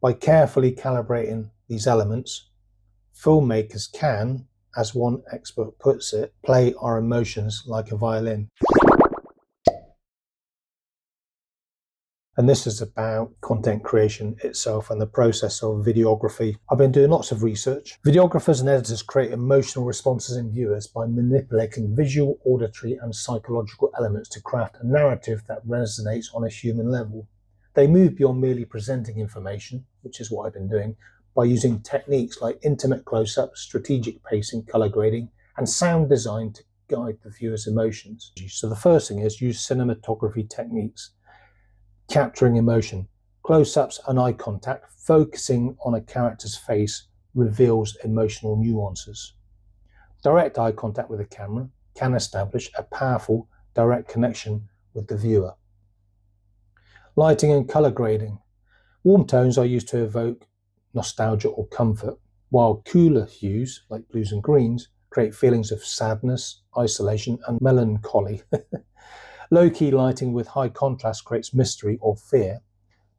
By carefully calibrating these elements, filmmakers can, as one expert puts it, play our emotions like a violin. And this is about content creation itself and the process of videography. I've been doing lots of research. Videographers and editors create emotional responses in viewers by manipulating visual, auditory, and psychological elements to craft a narrative that resonates on a human level. They move beyond merely presenting information, which is what I've been doing, by using techniques like intimate close-ups, strategic pacing, color grading, and sound design to guide the viewer's emotions. So the first thing is use cinematography techniques. Capturing emotion. Close-ups and eye contact, focusing on a character's face, reveals emotional nuances. Direct eye contact with the camera can establish a powerful direct connection with the viewer. Lighting and color grading. Warm tones are used to evoke nostalgia or comfort, while cooler hues, like blues and greens, create feelings of sadness, isolation, and melancholy. Low-key lighting with high contrast creates mystery or fear,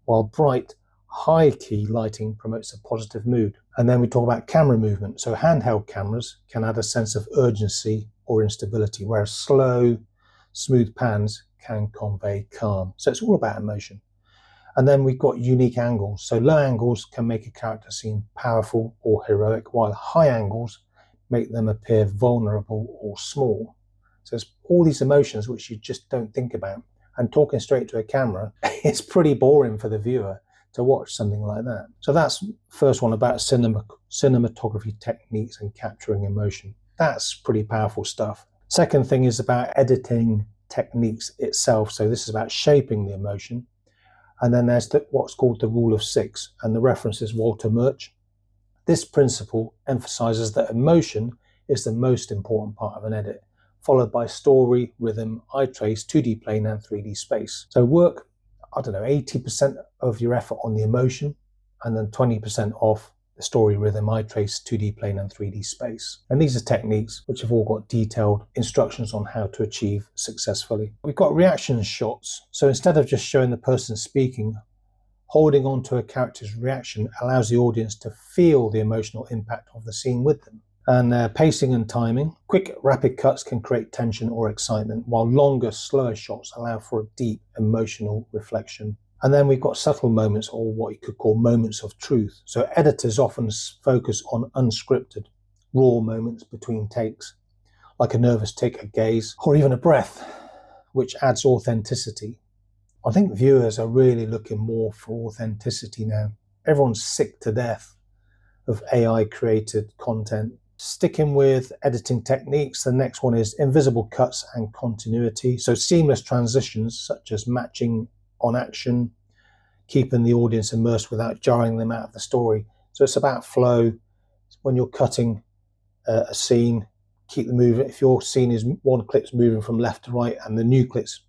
while bright, high-key lighting promotes a positive mood. And then we talk about camera movement. So handheld cameras can add a sense of urgency or instability, whereas slow, smooth pans can convey calm. So it's all about emotion. And then we've got unique angles. So low angles can make a character seem powerful or heroic, while high angles make them appear vulnerable or small. So it's all these emotions which you just don't think about. And talking straight to a camera, it's pretty boring for the viewer to watch something like that. So that's the first one about cinematography techniques and capturing emotion. That's pretty powerful stuff. Second thing is about editing techniques itself. So this is about shaping the emotion. And then there's what's called the rule of 6, and the reference is Walter Murch. This principle emphasizes that emotion is the most important part of an edit, followed by story, rhythm, eye trace, 2D plane, and 3D space. So work, 80% of your effort on the emotion, and then 20% off the story, rhythm, eye trace, 2D plane, and 3D space. And these are techniques which have all got detailed instructions on how to achieve successfully. We've got reaction shots. So instead of just showing the person speaking, holding on to a character's reaction allows the audience to feel the emotional impact of the scene with them. And pacing and timing. Quick, rapid cuts can create tension or excitement, while longer, slower shots allow for a deep emotional reflection. And then we've got subtle moments, or what you could call moments of truth. So editors often focus on unscripted, raw moments between takes, like a nervous tick, a gaze, or even a breath, which adds authenticity. I think viewers are really looking more for authenticity now. Everyone's sick to death of AI-created content. Sticking with editing techniques, the next one is invisible cuts and continuity. So seamless transitions, such as matching on action, keeping the audience immersed without jarring them out of the story. So it's about flow. When you're cutting a scene, keep the movement. If your scene is one clip's moving from left to right and the new clip's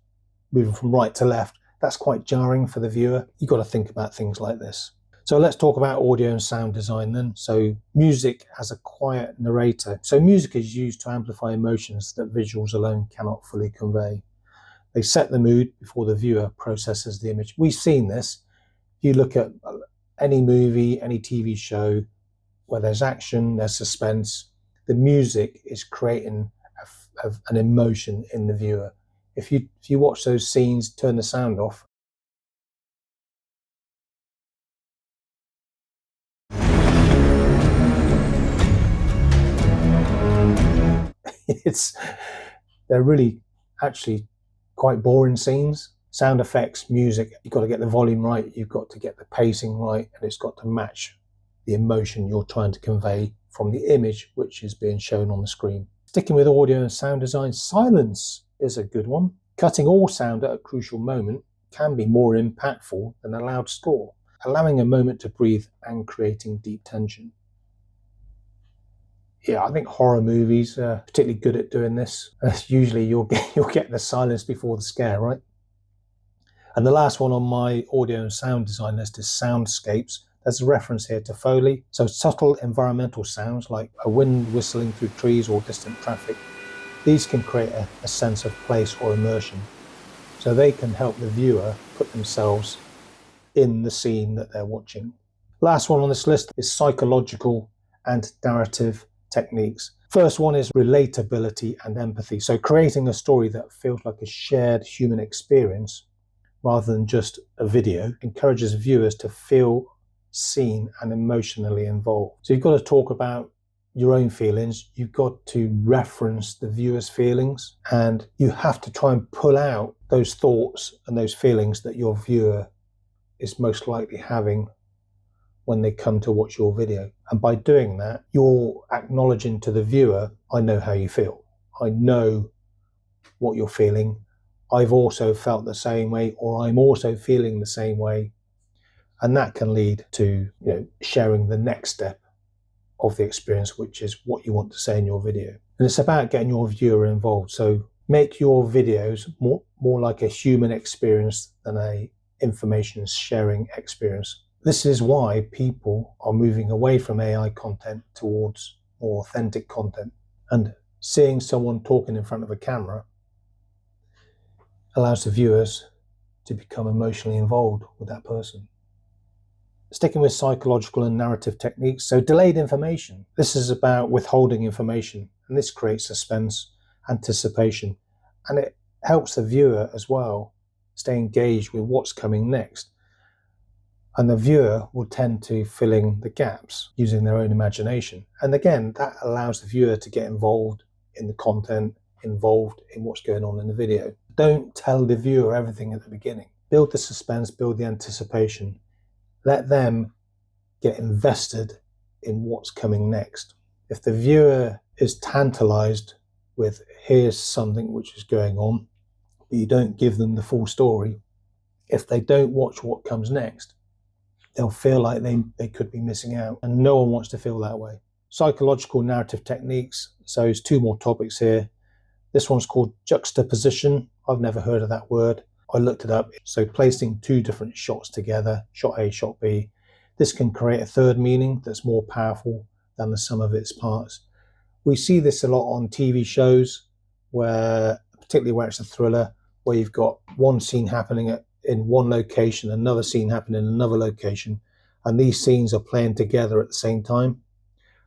moving from right to left, that's quite jarring for the viewer. You've got to think about things like this. So let's talk about audio and sound design then. So music as a quiet narrator. So music is used to amplify emotions that visuals alone cannot fully convey. They set the mood before the viewer processes the image. We've seen this. You look at any movie, any TV show, where there's action, there's suspense, the music is creating an emotion in the viewer. If you watch those scenes, turn the sound off, they're really actually quite boring scenes. Sound effects, music, you've got to get the volume right, you've got to get the pacing right, and it's got to match the emotion you're trying to convey from the image which is being shown on the screen. Sticking with audio and sound design, silence is a good one. Cutting all sound at a crucial moment can be more impactful than a loud score, allowing a moment to breathe and creating deep tension. Yeah, I think horror movies are particularly good at doing this. Usually you'll get the silence before the scare, right? And the last one on my audio and sound design list is soundscapes. There's a reference here to Foley. So subtle environmental sounds like a wind whistling through trees or distant traffic. These can create a sense of place or immersion. So they can help the viewer put themselves in the scene that they're watching. Last one on this list is psychological and narrative techniques. First one is relatability and empathy. So creating a story that feels like a shared human experience rather than just a video encourages viewers to feel seen and emotionally involved. So you've got to talk about your own feelings, you've got to reference the viewer's feelings, and you have to try and pull out those thoughts and those feelings that your viewer is most likely having when they come to watch your video. And by doing that, you're acknowledging to the viewer, I know how you feel. I know what you're feeling. I've also felt the same way, or I'm also feeling the same way. And that can lead to, sharing the next step of the experience, which is what you want to say in your video. And it's about getting your viewer involved. So make your videos more like a human experience than a information sharing experience. This is why people are moving away from AI content towards more authentic content. And seeing someone talking in front of a camera allows the viewers to become emotionally involved with that person. Sticking with psychological and narrative techniques, so delayed information. This is about withholding information, and this creates suspense, anticipation, and it helps the viewer as well stay engaged with what's coming next. And the viewer will tend to fill in the gaps using their own imagination. And again, that allows the viewer to get involved in the content, involved in what's going on in the video. Don't tell the viewer everything at the beginning. Build the suspense, build the anticipation. Let them get invested in what's coming next. If the viewer is tantalized with, here's something which is going on, but you don't give them the full story, if they don't watch what comes next, they'll feel like they could be missing out, and no one wants to feel that way. Psychological narrative techniques. So there's two more topics here. This one's called juxtaposition. I've never heard of that word. I looked it up. So placing two different shots together, shot A, shot B, this can create a third meaning that's more powerful than the sum of its parts. We see this a lot on TV shows, particularly where it's a thriller, where you've got one scene happening in one location, another scene happening in another location, and these scenes are playing together at the same time.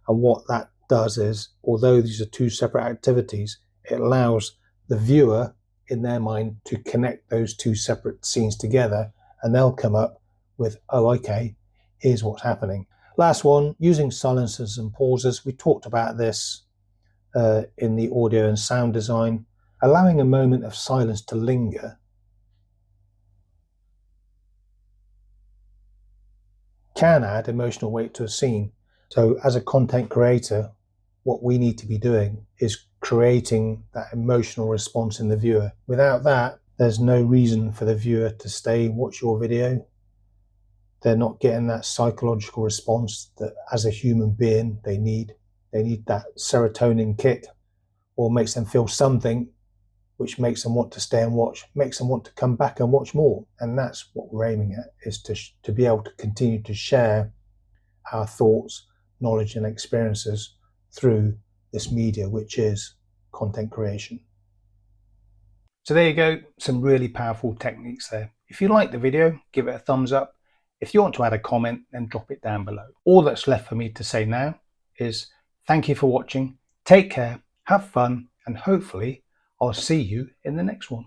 And what that does is, although these are two separate activities, it allows the viewer in their mind to connect those two separate scenes together, and they'll come up with, oh, okay, here's what's happening. Last one, using silences and pauses. We talked about this in the audio and sound design. Allowing a moment of silence to linger can add emotional weight to a scene. So as a content creator, what we need to be doing is creating that emotional response in the viewer. Without that, there's no reason for the viewer to stay and watch your video. They're not getting that psychological response that as a human being they need. They need that serotonin kick, or makes them feel something which makes them want to stay and watch, makes them want to come back and watch more. And that's what we're aiming at, is to be able to continue to share our thoughts, knowledge and experiences through this media, which is content creation. So there you go, some really powerful techniques there. If you like the video, give it a thumbs up. If you want to add a comment, then drop it down below. All that's left for me to say now is thank you for watching, take care, have fun, and hopefully I'll see you in the next one.